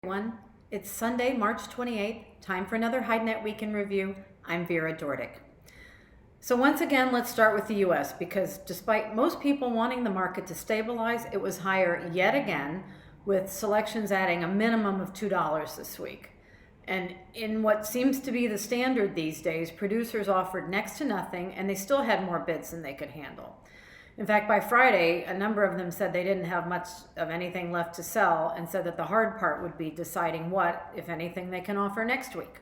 Everyone. It's Sunday, March 28th, time for another HideNet Week in Review. I'm Vera Dordick. So once again, let's start with the US because despite most people wanting the market to stabilize, it was higher yet again, with selections adding a minimum of $2 this week. And in what seems to be the standard these days, producers offered next to nothing and they still had more bids than they could handle. In fact, by Friday, a number of them said they didn't have much of anything left to sell and said that the hard part would be deciding what, if anything, they can offer next week.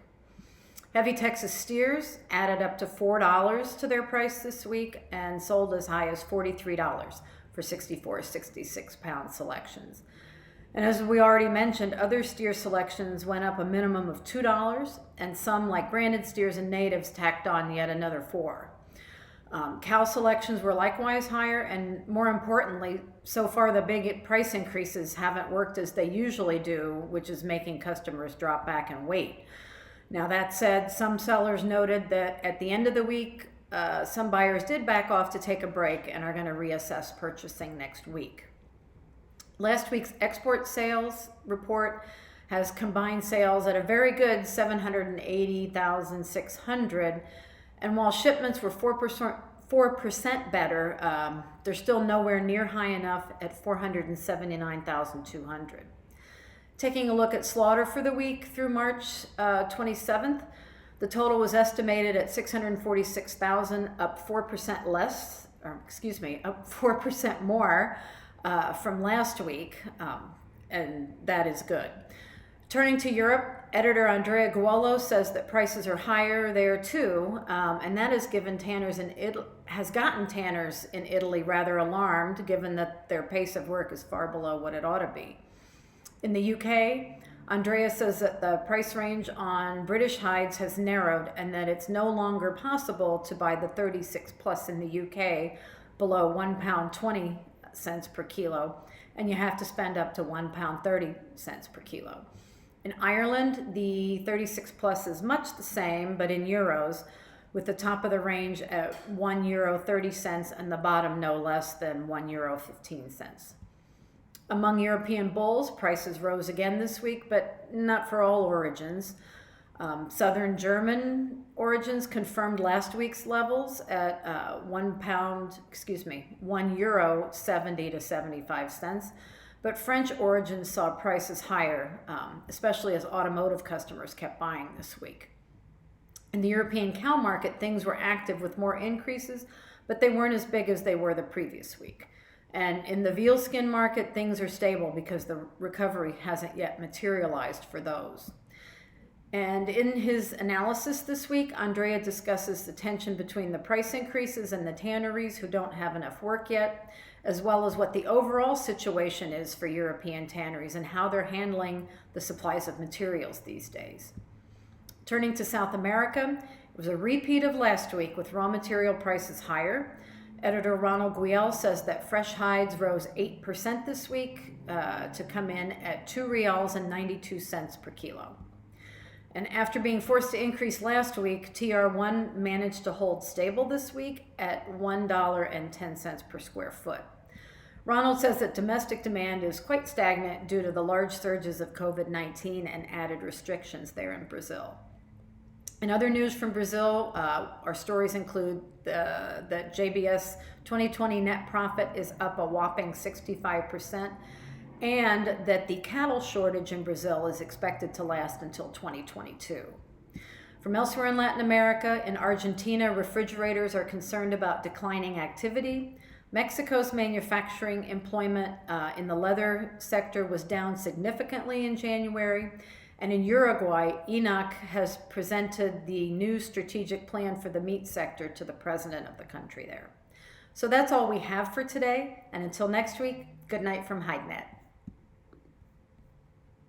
Heavy Texas steers added up to $4 to their price this week and sold as high as $43 for 64, 66-pound selections. And as we already mentioned, other steer selections went up a minimum of $2, and some, like branded steers and natives, tacked on yet another $4. Cow selections were likewise higher, and more importantly, so far the big price increases haven't worked as they usually do, which is making customers drop back and wait. Now that said, some sellers noted that at the end of the week, some buyers did back off to take a break and are going to reassess purchasing next week. Last week's export sales report has combined sales at a very good 780,600. And while shipments were 4% better, they're still nowhere near high enough at 479,200. Taking a look at slaughter for the week through March 27th, the total was estimated at 646,000, up 4% less, up 4% more from last week, and that is good. Turning to Europe, editor Andrea Guolo says that prices are higher there too, and that has gotten tanners in Italy rather alarmed, given that their pace of work is far below what it ought to be. In the UK, Andrea says that the price range on British hides has narrowed and that it's no longer possible to buy the 36 plus in the UK below £1.20 per kilo, and you have to spend up to £1.30 per kilo. In Ireland, the 36 plus is much the same, but in euros, with the top of the range at €1.30 and the bottom no less than €1.15. Among European bulls, prices rose again this week, but not for all origins. Southern German origins confirmed last week's levels at €1.70 to 75 cents. But French origins saw prices higher, especially as automotive customers kept buying this week. In the European cow market, things were active with more increases, but they weren't as big as they were the previous week. And in the veal skin market, things are stable because the recovery hasn't yet materialized for those. And in his analysis this week, Andrea discusses the tension between the price increases and the tanneries who don't have enough work yet, as well as what the overall situation is for European tanneries and how they're handling the supplies of materials these days. Turning to South America, it was a repeat of last week with raw material prices higher. Editor Ronald Guiel says that fresh hides rose 8% this week to come in at $2.92 per kilo. And after being forced to increase last week, TR1 managed to hold stable this week at $1.10 per square foot. Ronald says that domestic demand is quite stagnant due to the large surges of COVID-19 and added restrictions there in Brazil. In other news from Brazil, our stories include that JBS 2020 net profit is up a whopping 65%, and that the cattle shortage in Brazil is expected to last until 2022. From elsewhere in Latin America, in Argentina, refrigerators are concerned about declining activity. Mexico's manufacturing employment in the leather sector was down significantly in January. And in Uruguay, ENOC has presented the new strategic plan for the meat sector to the president of the country there. So that's all we have for today. And until next week, good night from HideNet.